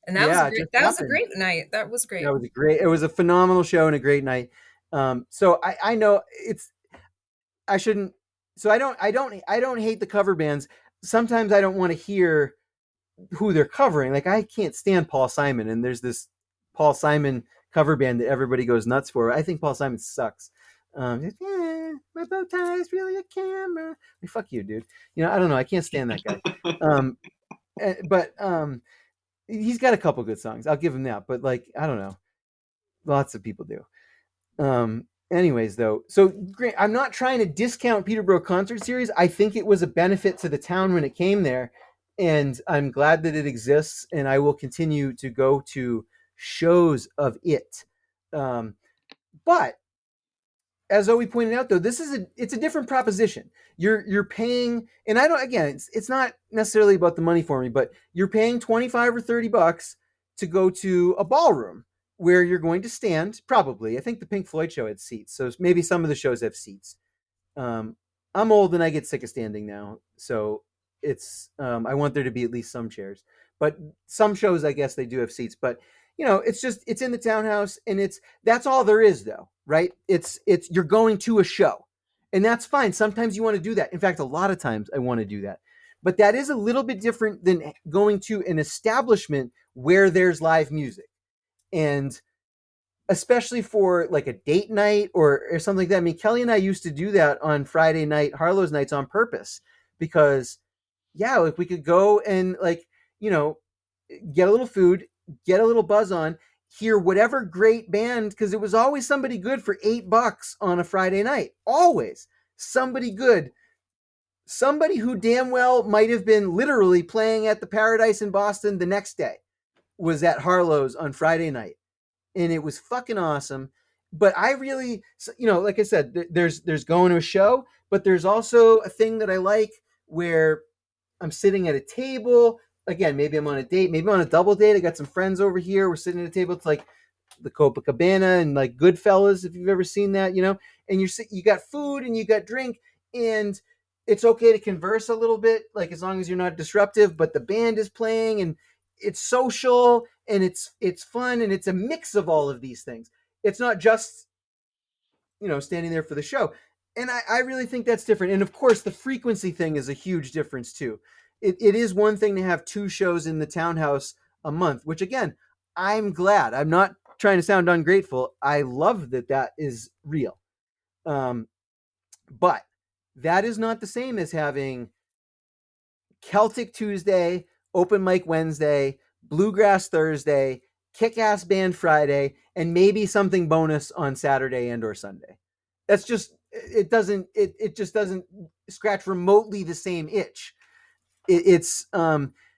and that was a Yeah, it great. just That was a happened. great night. That was That great. was a great. It was a phenomenal show and a great night. So I know it's. I shouldn't. So I don't hate the cover bands. Sometimes I don't want to hear who they're covering. Like I can't stand Paul Simon, and there's this Paul Simon cover band that everybody goes nuts for. I think Paul Simon sucks. My bow tie is really a camera. Like, fuck you, dude. I don't know. I can't stand that guy. Um, but he's got a couple good songs. I'll give him that. But like, I don't know. Lots of people do. Anyways, though, so I'm not trying to discount Peterborough Concert Series. I think it was a benefit to the town when it came there, and I'm glad that it exists. And I will continue to go to shows of it. But as Zoe pointed out, though, it's a different proposition. You're paying, and I don't. Again, it's not necessarily about the money for me, but you're paying $25 or $30 to go to a ballroom where you're going to stand. Probably, I think the Pink Floyd show had seats, so maybe some of the shows have seats. Um, I'm old and I get sick of standing now, so it's I want there to be at least some chairs. But some shows, I guess, they do have seats. But it's in the townhouse, and that's all there is, though, right? It's you're going to a show, and that's fine. Sometimes you want to do that. In fact, a lot of times I want to do that. But that is a little bit different than going to an establishment where there's live music, and especially for like a date night or something like that. I mean, Kelly and I used to do that on Friday night, Harlow's nights on purpose because, yeah, like we could go and get a little food, get a little buzz on, hear whatever great band, because it was always somebody good for $8 on a Friday night. Always somebody good. Somebody who damn well might have been literally playing at the Paradise in Boston the next day was at Harlow's on Friday night, and it was fucking awesome. But I really, like I said, there's going to a show, but there's also a thing that I like where I'm sitting at a table. Again, maybe I'm on a date, maybe I'm on a double date. I got some friends over here. We're sitting at a table. It's like the Copacabana and like Goodfellas, if you've ever seen that, and you got food and you got drink, and it's okay to converse a little bit, like as long as you're not disruptive, but the band is playing and it's social and it's fun, and it's a mix of all of these things. It's not just standing there for the show. And I really think that's different. And of course, the frequency thing is a huge difference too. It is one thing to have 2 shows in the townhouse a month, which again, I'm glad. I'm not trying to sound ungrateful. I love that is real. But that is not the same as having Celtic Tuesday, Open Mic Wednesday, Bluegrass Thursday, Kick-Ass Band Friday, and maybe something bonus on Saturday and or Sunday. That's just it just doesn't scratch remotely the same itch. It's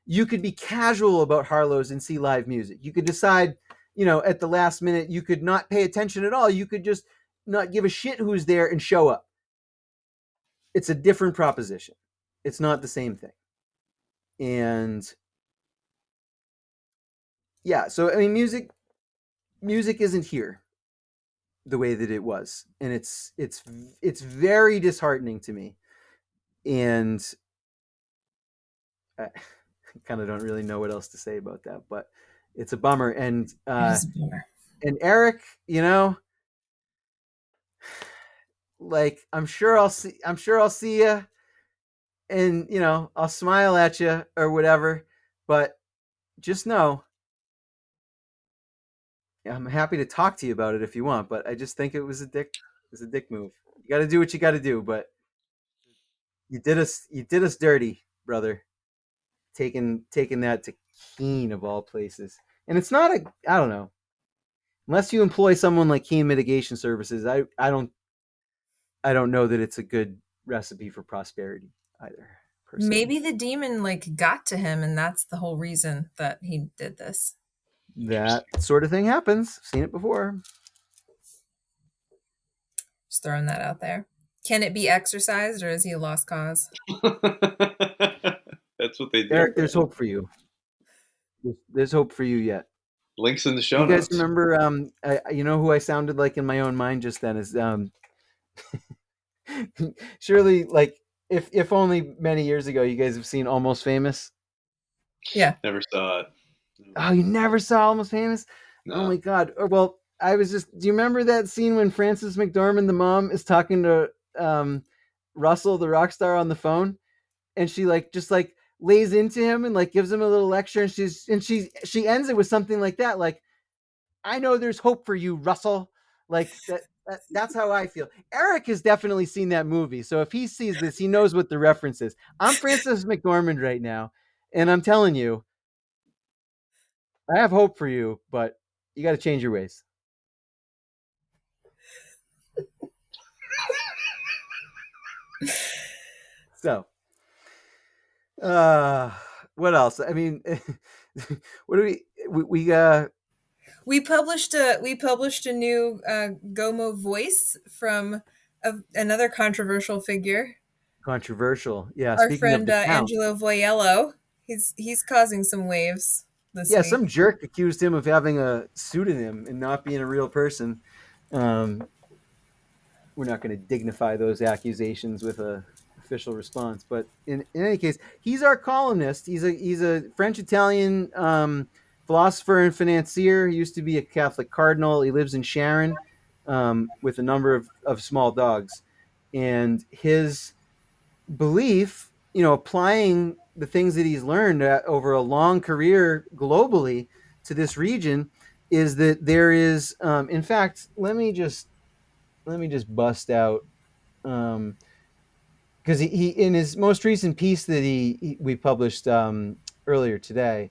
you could be casual about Harlow's and see live music. You could decide, at the last minute, you could not pay attention at all. You could just not give a shit who's there and show up. It's a different proposition. It's not the same thing. And yeah, so I mean, music isn't here the way that it was, and it's very disheartening to me. And I kind of don't really know what else to say about that, but it's a bummer. And Eric, like I'm sure I'll see you, and I'll smile at you or whatever. But just know, I'm happy to talk to you about it if you want. But I just think it was a dick move. You got to do what you got to do. But you did us dirty, brother. Taking that to KEENE of all places. And it's not I don't know. Unless you employ someone like KEENE Mitigation Services, I don't know that it's a good recipe for prosperity either. Personally. Maybe the demon like got to him, and that's the whole reason that he did this. That sort of thing happens. I've seen it before. Just throwing that out there. Can it be exorcised, or is he a lost cause? That's what they do. Eric, there's hope for you. There's hope for you yet. Links in the show You guys notes. remember? You know who I sounded like in my own mind just then is surely like if only many years ago you guys have seen Almost Famous. Yeah. Never saw it. Oh, you never saw Almost Famous? Oh No. my God. Well, I was just. Do you remember that scene when Frances McDormand, the mom, is talking to Russell, the rock star, on the phone, and she like just like lays into him and like gives him a little lecture, and she ends it with something like that, like, "I know there's hope for you, Russell." Like that's how I feel. Eric has definitely seen that movie, so if he sees this, he knows what the reference is. I'm Frances McDormand right now, and I'm telling you, I have hope for you, but you got to change your ways. So, uh, what else? I mean, what do We published a new Gomo voice from another controversial figure, controversial? Yeah. our Speaking of friend the Count, Angelo Voiello. He's causing some waves this yeah, week. some jerk accused him of having a pseudonym and not being a real person. Um, we're not going to dignify those accusations with a official response, but in any case, he's our columnist. He's a French Italian philosopher and financier. He used to be a Catholic cardinal. He lives in Sharon with a number of small dogs, and his belief, applying the things that he's learned over a long career globally to this region, is that there is, in fact, let me just bust out, because he in his most recent piece that we published earlier today,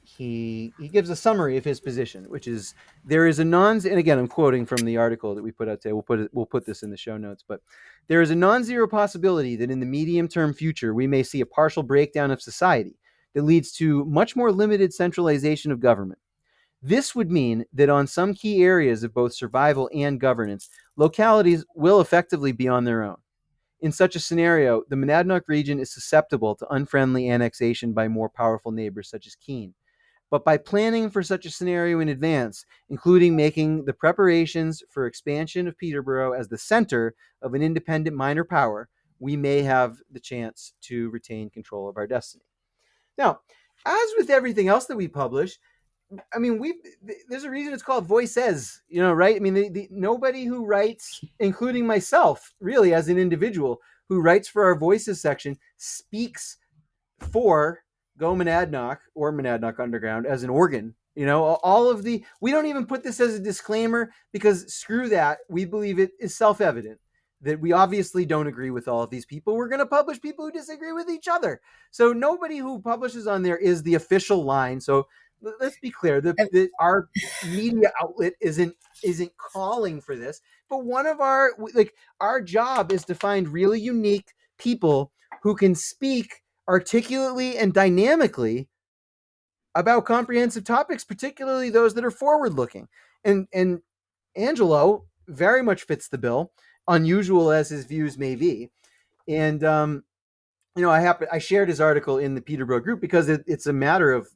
he gives a summary of his position, which is there is a and again I'm quoting from the article that we put out today. We'll put this in the show notes, but there is a non-zero possibility that in the medium-term future we may see a partial breakdown of society that leads to much more limited centralization of government. This would mean that on some key areas of both survival and governance, localities will effectively be on their own. In such a scenario, the Monadnock region is susceptible to unfriendly annexation by more powerful neighbors such as KEENE. But by planning for such a scenario in advance, including making the preparations for expansion of Peterborough as the center of an independent minor power, we may have the chance to retain control of our destiny. Now, as with everything else that we publish, I mean, there's a reason it's called Voices, right? I mean, nobody who writes, including myself, really as an individual who writes for our Voices section, speaks for Go Monadnock or Monadnock Underground as an organ. We don't even put this as a disclaimer because screw that. We believe it is self-evident that we obviously don't agree with all of these people. We're going to publish people who disagree with each other. So nobody who publishes on there is the official line. So let's be clear. Our media outlet isn't calling for this, but one of our job is to find really unique people who can speak articulately and dynamically about comprehensive topics, particularly those that are forward-looking. And Angelo very much fits the bill, unusual as his views may be. And I shared his article in the Peterborough group because it's a matter of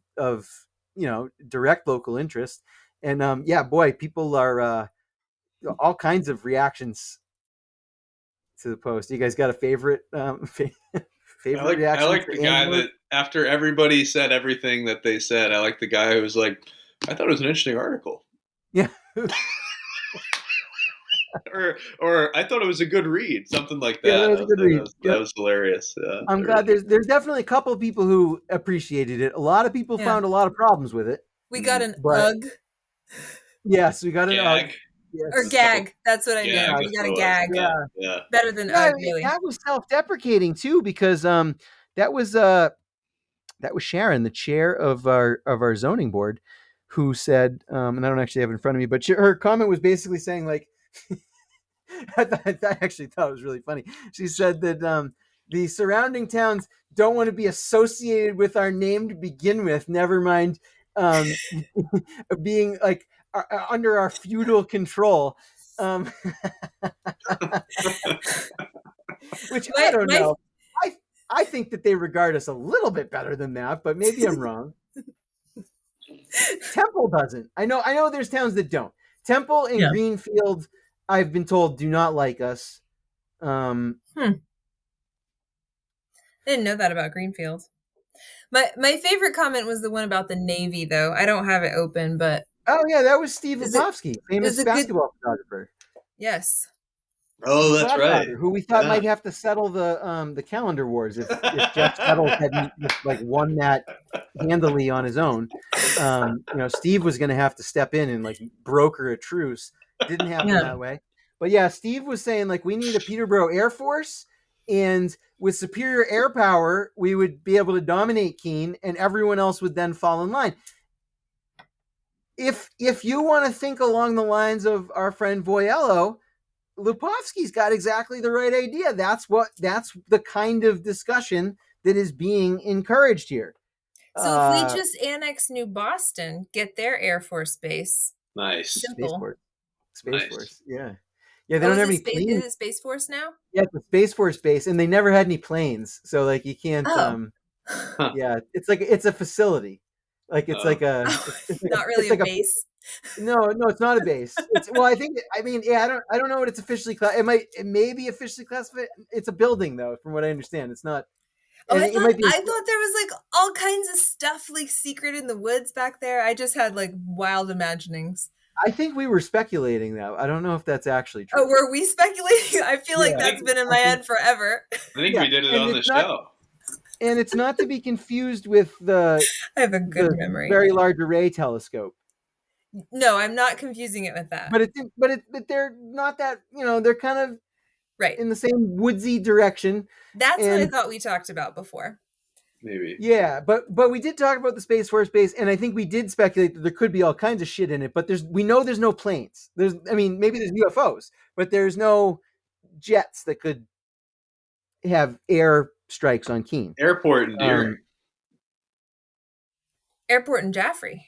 direct local interest. And boy, people are all kinds of reactions to the post. You guys got a favorite favorite I reaction like the to guy Angelo? that after everybody said everything that they said, I like the guy who was like, I thought it was an interesting article. Yeah. or I thought it was a good read, something like Yeah, that. that was a good read. That Yep. was hilarious. I'm glad there's definitely a couple of people who appreciated it. A lot of people Yeah. found a lot of problems with it. We got an But UG yes, we got an UG. gag. Yes. or gag. That's what I meant. Gag. We That's got what a it was. gag. Yeah. Yeah. Better than Yeah, UG, really. that was self-deprecating too, because that was Sharon, the chair of our zoning board, who said, and I don't actually have it in front of me, but her comment was basically saying, like, I actually thought it was really funny. She said that the surrounding towns don't want to be associated with our name to begin with. Never mind being like under our feudal control. Which I don't know. I think that they regard us a little bit better than that, but maybe I'm wrong. Temple doesn't. I know there's towns that don't. Temple and Yeah. Greenfield, I've been told, do not like us. I didn't know that about Greenfield. My favorite comment was the one about the Navy, though. I don't have it open, but oh yeah, that was Steve is it Lipovsky, famous is it good? basketball photographer. Yes. Oh, The that's right. Godfather, who we thought might have to settle the calendar wars if Jeff Settles hadn't just like won that handily on his own. Steve was going to have to step in and like broker a truce. Didn't happen that way. But yeah, Steve was saying like we need a Peterborough Air Force, and with superior air power, we would be able to dominate Keene, and everyone else would then fall in line. If you want to think along the lines of our friend Voyello, Lipovsky's got exactly the right idea. That's the kind of discussion that is being encouraged here. So if we just annex New Boston, get their Air Force base. Nice. Simple. Space Force. Yeah. Yeah, they don't have any planes. Is it Space Force now? Yeah, it's a Space Force base, and they never had any planes. So like you can't yeah, it's a facility. Like it's like a it's like not really it's a like base. No, it's not a base. I don't know what it's officially classified. It may be officially classified. It's a building though, from what I understand. It's not. Oh, I thought there was like all kinds of stuff like secret in the woods back there. I just had like wild imaginings. I think we were speculating though. I don't know if that's actually true. Oh, were we speculating? I feel like that's been in my head forever. I think we did it on the show. And it's not to be confused with the I have a good memory. Very Large Array telescope. No, I'm not confusing it with that. But they're not that, they're kind of right in the same woodsy direction. That's what I thought we talked about before. Maybe. Yeah, but we did talk about the Space Force base, and I think we did speculate that there could be all kinds of shit in it, but we know there's no planes. Maybe there's UFOs, but there's no jets that could have air strikes on Keene. Airport in Deering. Airport in Jaffrey.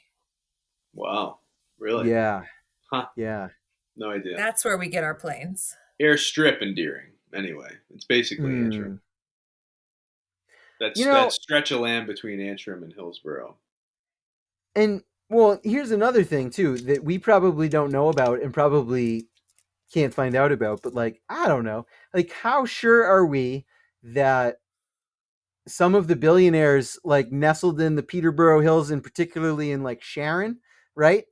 Wow. Really? Yeah. Huh. Yeah. No idea. That's where we get our planes. Airstrip in Deering. Anyway, it's basically Antrim. That's that stretch of land between Antrim and Hillsborough. And well, here's another thing too that we probably don't know about and probably can't find out about, but like, I don't know. Like, how sure are we that some of the billionaires like nestled in the Peterborough Hills and particularly in like Sharon, right,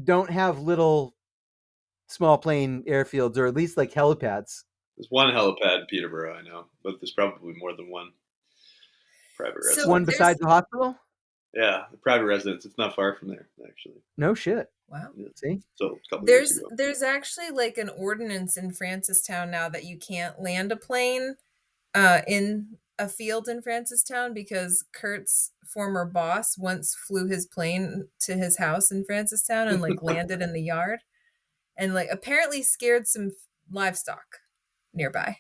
don't have little small plane airfields or at least like helipads? There's one helipad in Peterborough, I know, but there's probably more than one private residence. One besides the hospital? Yeah, the private residence. It's not far from there, actually. No shit. Wow. Yeah. See? So a couple years ago. There's actually like an ordinance in Francistown now that you can't land a plane in a field in Francistown because Kurt's former boss once flew his plane to his house in Francistown and like landed in the yard and like apparently scared some livestock nearby.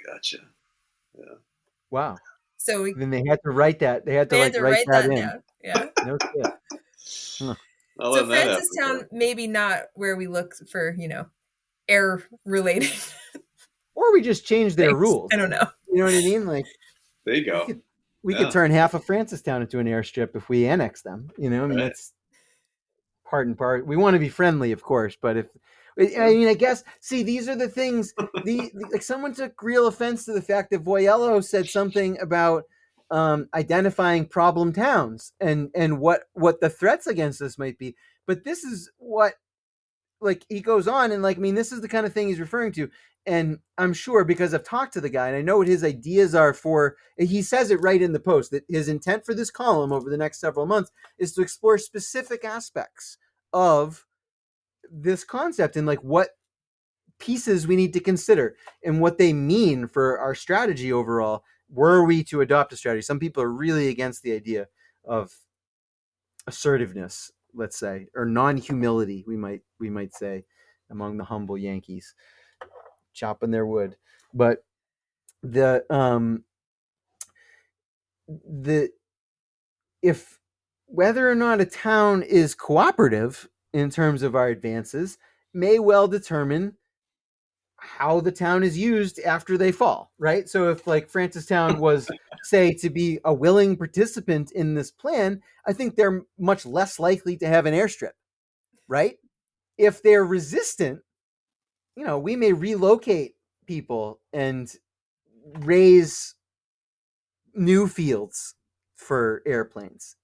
Gotcha. Yeah. Wow. So then they had to write that. They had to write that in. Down. Yeah. No shit. Huh. So Francistown, maybe not where we look for, air related. Or we just change their rules. I don't know. You know what I mean? Like, there you go. We could turn half of Francistown into an airstrip if we annex them. That's part and part. We want to be friendly, of course, but I guess, see, these are the things. Like someone took real offense to the fact that Voyello said something about identifying problem towns and what the threats against us might be. But this is what, like, he goes on and like, this is the kind of thing he's referring to. And I'm sure because I've talked to the guy and I know what his ideas are for, he says it right in the post that his intent for this column over the next several months is to explore specific aspects of this concept and like what pieces we need to consider and what they mean for our strategy overall. Were we to adopt a strategy? Some people are really against the idea of assertiveness, let's say, or non-humility, we might say, among the humble Yankees chopping their wood. But if whether or not a town is cooperative in terms of our advances may well determine how the town is used after they fall, right? So if like Francistown was, say, to be a willing participant in this plan, I think they're much less likely to have an airstrip, right? If they're resistant, we may relocate people and raise new fields for airplanes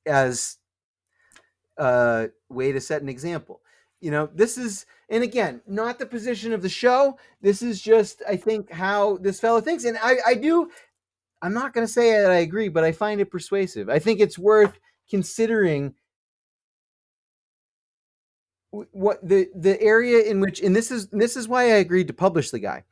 as a way to set an example. This is, and again, not the position of the show. This is just, I think, how this fellow thinks. And I'm not going to say that I agree, but I find it persuasive. I think it's worth considering what the area in which, and this is why I agreed to publish the guy.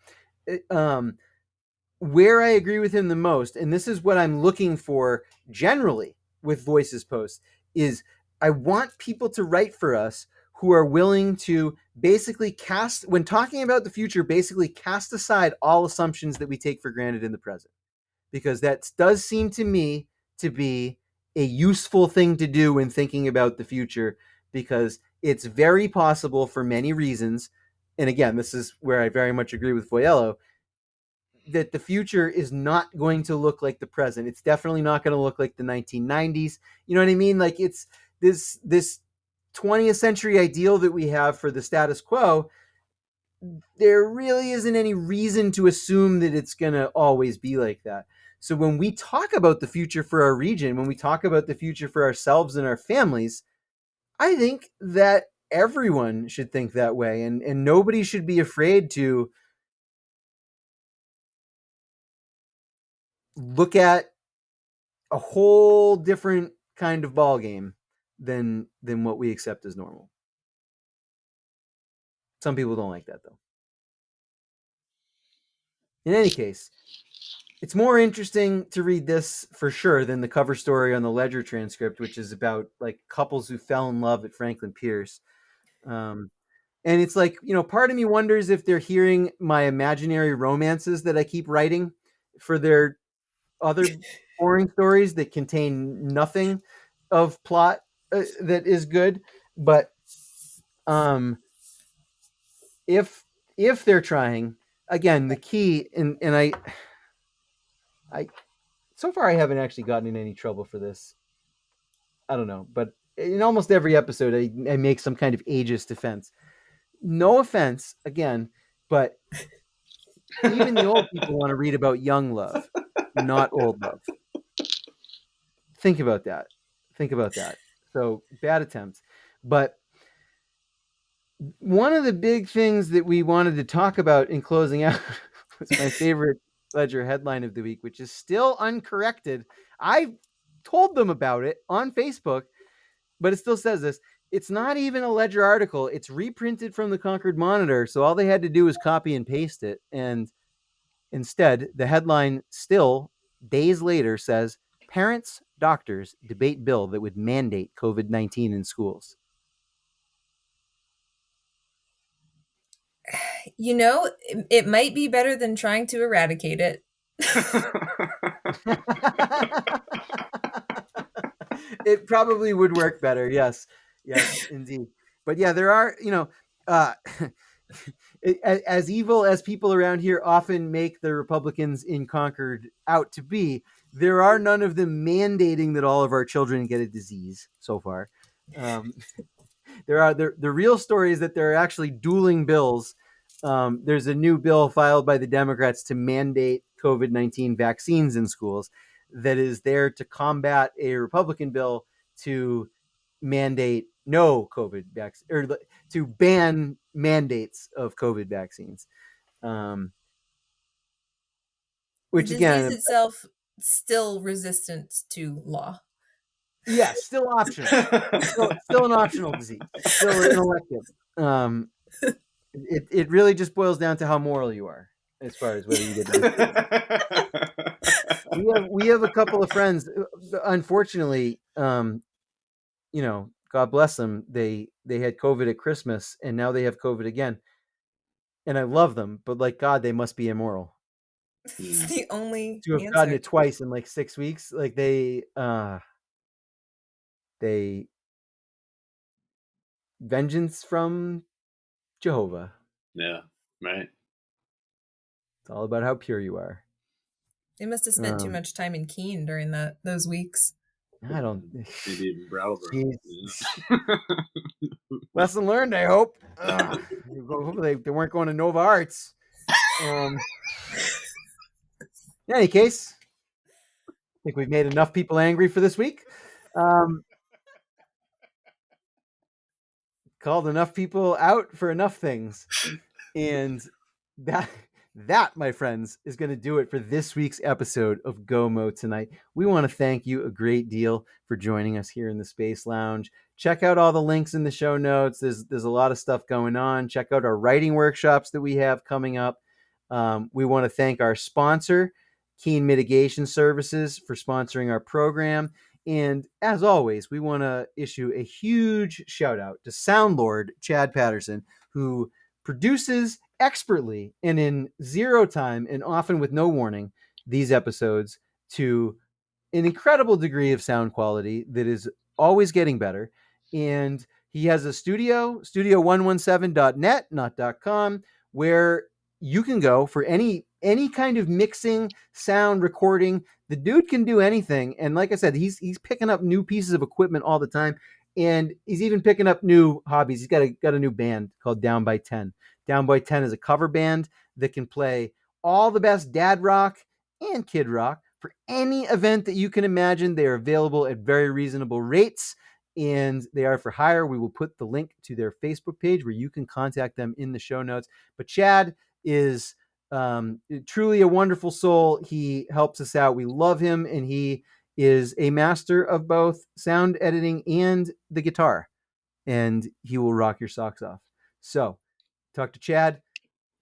Where I agree with him the most, and this is what I'm looking for generally with Voices posts, is I want people to write for us who are willing to basically when talking about the future, basically cast aside all assumptions that we take for granted in the present. Because that does seem to me to be a useful thing to do when thinking about the future, because it's very possible for many reasons. And again, this is where I very much agree with Voyello, that the future is not going to look like the present. It's definitely not going to look like the 1990s. You know what I mean? Like, it's this 20th century ideal that we have for the status quo. There really isn't any reason to assume that it's going to always be like that. So when we talk about the future for our region, when we talk about the future for ourselves and our families, I think that everyone should think that way, and nobody should be afraid to look at a whole different kind of ball game than what we accept as normal. Some people don't like that, though. In any case, it's more interesting to read this for sure than the cover story on the Ledger transcript, which is about like couples who fell in love at Franklin Pierce. And it's like, part of me wonders if they're hearing my imaginary romances that I keep writing for their other boring stories that contain nothing of plot that is good. But if they're trying, again, the key, and I so far I haven't actually gotten in any trouble for this. I don't know, but in almost every episode I make some kind of ageist defense. No offense, again, but even the old people want to read about young love, not old love. Think about that. So bad attempts. But one of the big things that we wanted to talk about in closing out was my favorite Ledger headline of the week, which is still uncorrected. I told them about it on Facebook, but it still says this. It's not even a Ledger article. It's reprinted from the Concord Monitor. So all they had to do was copy and paste it. And instead, the headline still, days later, says, parents, doctors debate bill that would mandate COVID-19 in schools. It might be better than trying to eradicate it. It probably would work better. Yes, indeed. But yeah, there are, as evil as people around here often make the Republicans in Concord out to be, there are none of them mandating that all of our children get a disease so far. There are the real story is that there are actually dueling bills. There's a new bill filed by the Democrats to mandate COVID-19 vaccines in schools that is there to combat a Republican bill to mandate no COVID vaccine, or to ban mandates of COVID vaccines. Which the again, disease itself still resistant to law. Yes, still optional. Still an optional disease. Still an elective. It really just boils down to how moral you are as far as whether you get it. We have a couple of friends. Unfortunately, God bless them. They had COVID at Christmas, and now they have COVID again. And I love them, but like God, they must be immoral. It's the only To have gotten it twice in like 6 weeks, like they vengeance from Jehovah. Yeah, right. It's all about how pure you are. They must have spent too much time in KEENE during those weeks. I don't. Maybe even Brattleboro. Yeah. Lesson learned, I hope. Hopefully they weren't going to Nova Arts. In any case, I think we've made enough people angry for this week. Called enough people out for enough things. And that, my friends, is going to do it for this week's episode of GOMO tonight. We want to thank you a great deal for joining us here in the Space Lounge. Check out all the links in the show notes. There's a lot of stuff going on. Check out our writing workshops that we have coming up. We want to thank our sponsor, KEENE Mitigation Services, for sponsoring our program. And as always, we want to issue a huge shout out to Sound Lord Chad Patterson, who produces expertly and in zero time and often with no warning these episodes to an incredible degree of sound quality that is always getting better. And he has a studio117.net, not .com, where you can go for any kind of mixing, sound recording. The dude can do anything. And like I said, he's picking up new pieces of equipment all the time. And he's even picking up new hobbies. He's got a new band called Down by 10. Down by 10 is a cover band that can play all the best dad rock and kid rock for any event that you can imagine. They are available at very reasonable rates, and they are for hire. We will put the link to their Facebook page where you can contact them in the show notes. But Chad is truly a wonderful soul. He helps us out. We love him, and he is a master of both sound editing and the guitar, and he will rock your socks off. So talk to Chad,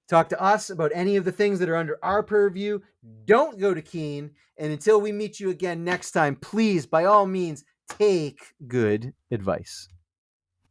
talk to us about any of the things that are under our purview. Don't go to KEENE. And until we meet you again next time, please, by all means, take good advice.